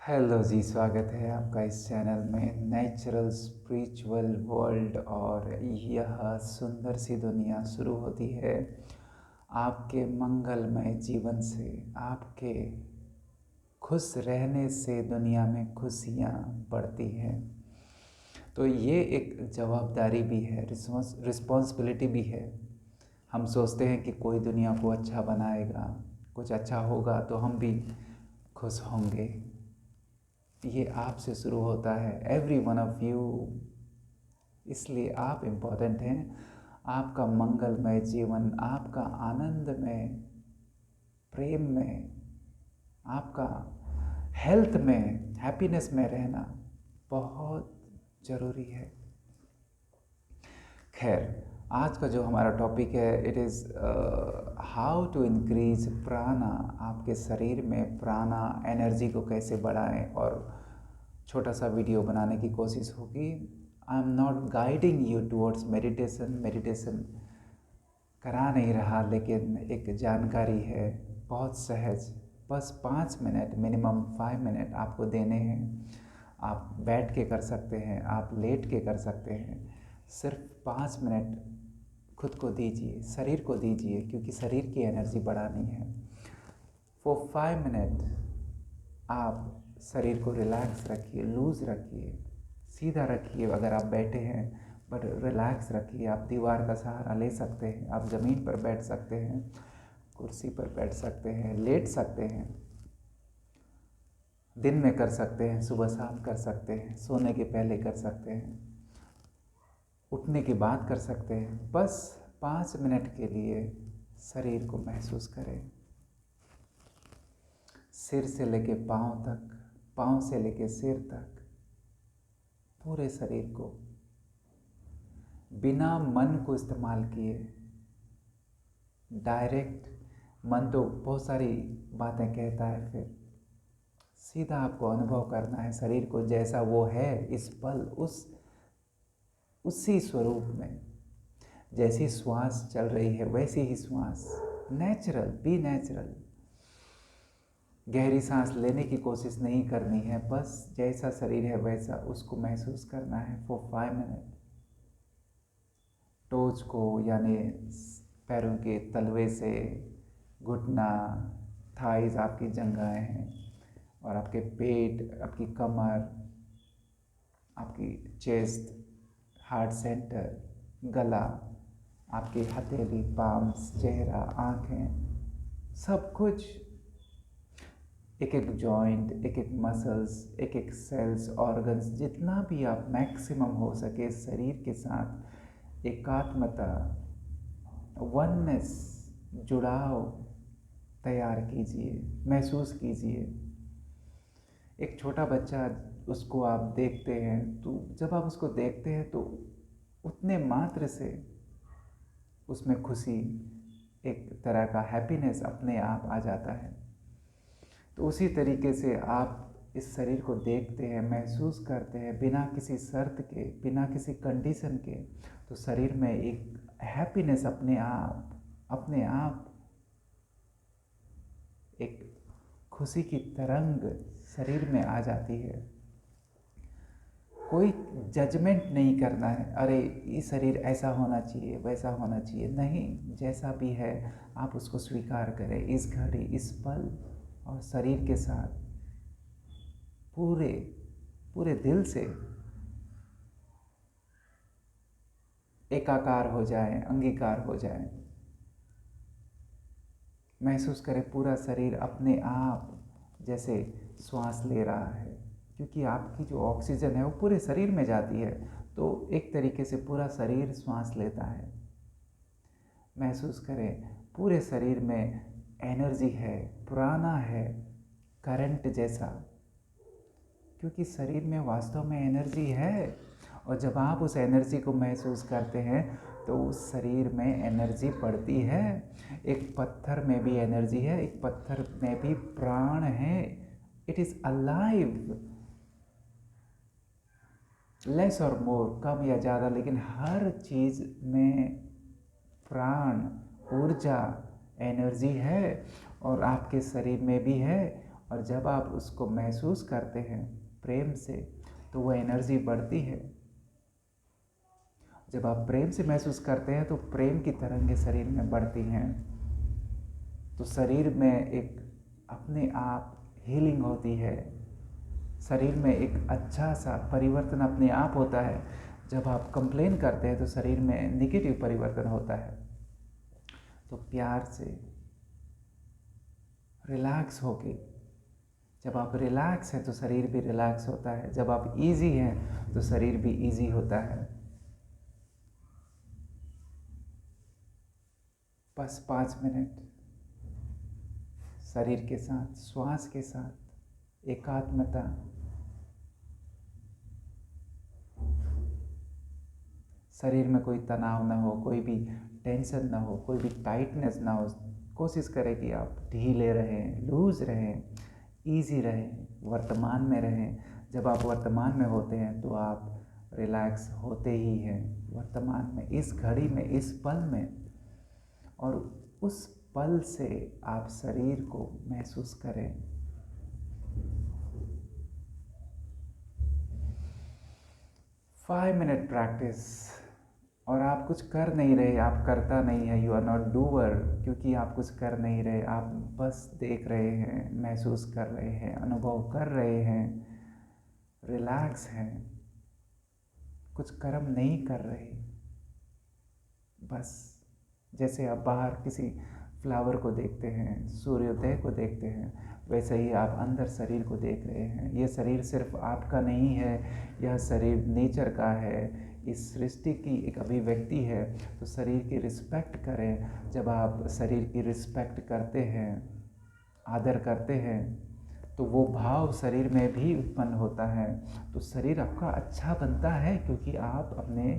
Hello जी, स्वागत है आपका इस चैनल में नेचुरल स्पिरिचुअल वर्ल्ड। और यह सुंदर सी दुनिया शुरू होती है आपके मंगलमय जीवन से। आपके खुश रहने से दुनिया में खुशियाँ बढ़ती हैं। तो ये एक जवाबदारी भी है, रिस्पॉन्सिबिलिटी भी है। हम सोचते हैं कि कोई दुनिया को अच्छा बनाएगा, कुछ अच्छा होगा तो हम भी खुश होंगे। ये आपसे शुरू होता है, एवरी वन ऑफ यू। इसलिए आप इम्पोर्टेंट हैं। आपका मंगलमय जीवन, आपका आनंदमय, प्रेम में, आपका हेल्थ में, हैप्पीनेस में रहना बहुत ज़रूरी है। खैर, आज का जो हमारा टॉपिक है, it is how to increase prana. आपके शरीर में प्राणा एनर्जी को कैसे बढ़ाएं, और छोटा सा वीडियो बनाने की कोशिश होगी। I am not guiding you towards meditation करा नहीं रहा, लेकिन एक जानकारी है बहुत सहज। बस 5 मिनट, मिनिमम 5 मिनट आपको देने हैं। आप बैठ के कर सकते हैं, आप लेट के कर सकते हैं। सिर्फ 5 मिनट खुद को दीजिए, शरीर को दीजिए, क्योंकि शरीर की एनर्जी बढ़ानी है। फॉर 5 मिनट आप शरीर को रिलैक्स रखिए, लूज़ रखिए, सीधा रखिए। अगर आप बैठे हैं बट रिलैक्स रखिए। आप दीवार का सहारा ले सकते हैं, आप ज़मीन पर बैठ सकते हैं, कुर्सी पर बैठ सकते हैं, लेट सकते हैं। दिन में कर सकते हैं, सुबह शाम कर सकते हैं, सोने के पहले कर सकते हैं, उठने के बाद कर सकते हैं। बस 5 मिनट के लिए शरीर को महसूस करें, सिर से लेके पाँव तक, पाँव से लेके सिर तक, पूरे शरीर को, बिना मन को इस्तेमाल किए। डायरेक्ट मन तो बहुत सारी बातें कहता है, फिर सीधा आपको अनुभव करना है शरीर को जैसा वो है इस पल, उसी स्वरूप में। जैसी श्वास चल रही है वैसी ही श्वास, नेचुरल, बी नेचुरल। गहरी सांस लेने की कोशिश नहीं करनी है, बस जैसा शरीर है वैसा उसको महसूस करना है फॉर 5 मिनट। टोज को, यानी पैरों के तलवे से घुटना, थाइज आपकी जंघाएं हैं, और आपके पेट, आपकी कमर, आपकी चेस्ट, हार्ट सेंटर, गला, आपकी हथेली, पाम्स, चेहरा, आँखें, सब कुछ, एक एक जॉइंट, एक एक मसल्स, एक एक सेल्स, ऑर्गन्स, जितना भी आप मैक्सिमम हो सके शरीर के साथ एकात्मता, वननेस, जुड़ाव तैयार कीजिए, महसूस कीजिए। एक छोटा बच्चा, उसको आप देखते हैं, तो जब आप उसको देखते हैं तो उतने मात्र से उसमें खुशी, एक तरह का हैप्पीनेस अपने आप आ जाता है। तो उसी तरीके से आप इस शरीर को देखते हैं, महसूस करते हैं, बिना किसी शर्त के, बिना किसी कंडीशन के, तो शरीर में एक हैप्पीनेस अपने आप एक खुशी की तरंग शरीर में आ जाती है। कोई जजमेंट नहीं करना है, अरे ये शरीर ऐसा होना चाहिए, वैसा होना चाहिए, नहीं। जैसा भी है आप उसको स्वीकार करें इस घड़ी, इस पल, और शरीर के साथ पूरे पूरे दिल से एकाकार हो जाए, अंगीकार हो जाए। महसूस करें पूरा शरीर अपने आप जैसे श्वास ले रहा है, क्योंकि आपकी जो ऑक्सीजन है वो पूरे शरीर में जाती है, तो एक तरीके से पूरा शरीर श्वास लेता है। महसूस करें पूरे शरीर में एनर्जी है, प्राणा है, करंट जैसा, क्योंकि शरीर में वास्तव में एनर्जी है। और जब आप उस एनर्जी को महसूस करते हैं तो उस शरीर में एनर्जी बढ़ती है। एक पत्थर में भी एनर्जी है, एक पत्थर में भी प्राण है। इट इज़ अलाइव, लेस और मोर, कम या ज़्यादा, लेकिन हर चीज़ में प्राण, ऊर्जा, एनर्जी है, और आपके शरीर में भी है। और जब आप उसको महसूस करते हैं प्रेम से, तो वो एनर्जी बढ़ती है। जब आप प्रेम से महसूस करते हैं तो प्रेम की तरंगें शरीर में बढ़ती हैं, तो शरीर में एक अपने आप हीलिंग होती है, शरीर में एक अच्छा सा परिवर्तन अपने आप होता है। जब आप कंप्लेन करते हैं तो शरीर में नेगेटिव परिवर्तन होता है। तो प्यार से रिलैक्स होके, जब आप रिलैक्स हैं तो शरीर भी रिलैक्स होता है, जब आप इजी हैं तो शरीर भी इजी होता है। बस 5 मिनट शरीर के साथ, श्वास के साथ एकात्मता, शरीर में कोई तनाव ना हो, कोई भी टेंशन ना हो, कोई भी टाइटनेस ना हो। कोशिश करें कि आप ढीले रहें, लूज रहें, इजी रहें, वर्तमान में रहें। जब आप वर्तमान में होते हैं तो आप रिलैक्स होते ही हैं, वर्तमान में, इस घड़ी में, इस पल में। और उस पल से आप शरीर को महसूस करें। फाइव मिनट प्रैक्टिस, और आप कुछ कर नहीं रहे, आप करता नहीं है, यू आर नॉट डूअर, क्योंकि आप कुछ कर नहीं रहे, आप बस देख रहे हैं, महसूस कर रहे हैं, अनुभव कर रहे हैं, रिलैक्स हैं, कुछ कर्म नहीं कर रहे। बस जैसे आप बाहर किसी फ्लावर को देखते हैं, सूर्योदय को देखते हैं, वैसे ही आप अंदर शरीर को देख रहे हैं। ये शरीर सिर्फ आपका नहीं है, यह शरीर नेचर का है, इस सृष्टि की एक अभिव्यक्ति है। तो शरीर की रिस्पेक्ट करें। जब आप शरीर की रिस्पेक्ट करते हैं, आदर करते हैं, तो वो भाव शरीर में भी उत्पन्न होता है। तो शरीर आपका अच्छा बनता है, क्योंकि आप अपने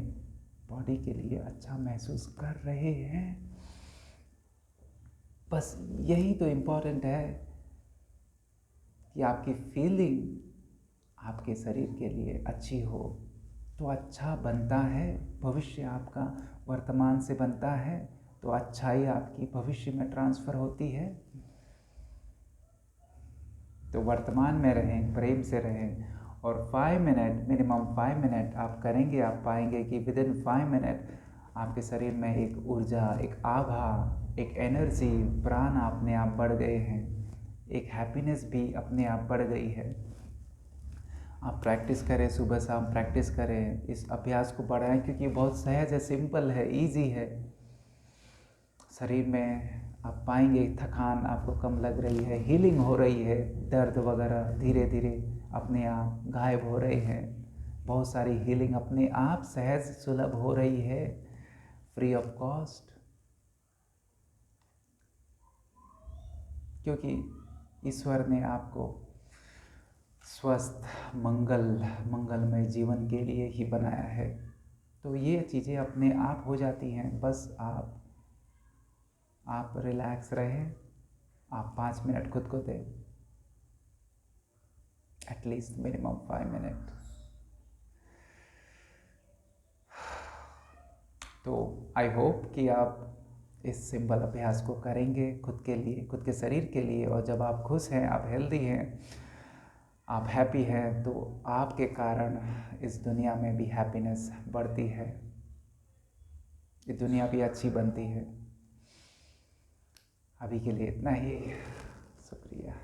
बॉडी के लिए अच्छा महसूस कर रहे हैं। बस यही तो इम्पोर्टेंट है कि आपकी फीलिंग आपके शरीर के लिए अच्छी हो, तो अच्छा बनता है, भविष्य आपका वर्तमान से बनता है, तो अच्छाई आपकी भविष्य में ट्रांसफ़र होती है। तो वर्तमान में रहें, प्रेम से रहें, और 5 मिनट, मिनिमम 5 मिनट आप करेंगे, आप पाएंगे कि विद इन 5 मिनट आपके शरीर में एक ऊर्जा, एक आभा, एक एनर्जी, प्राण अपने आप बढ़ गए हैं, एक हैप्पीनेस भी अपने आप बढ़ गई है। आप प्रैक्टिस करें, सुबह शाम प्रैक्टिस करें, इस अभ्यास को बढ़ाएं, क्योंकि बहुत सहज है, सिंपल है, इजी है। शरीर में आप पाएंगे थकान आपको कम लग रही है, हीलिंग हो रही है, दर्द वगैरह धीरे धीरे अपने आप गायब हो रहे हैं। बहुत सारी हीलिंग अपने आप सहज सुलभ हो रही है, फ्री ऑफ कॉस्ट, क्योंकि ईश्वर ने आपको स्वस्थ, मंगलमय जीवन के लिए ही बनाया है। तो ये चीज़ें अपने आप हो जाती हैं। बस आप रिलैक्स रहें, आप 5 मिनट खुद को दें, एटलीस्ट मिनिमम 5 मिनट। तो आई होप कि आप इस सिंपल अभ्यास को करेंगे खुद के लिए, खुद के शरीर के लिए। और जब आप खुश हैं, आप हेल्दी हैं, आप हैप्पी हैं, तो आपके कारण इस दुनिया में भी हैप्पीनेस बढ़ती है, ये दुनिया भी अच्छी बनती है। अभी के लिए इतना ही, शुक्रिया।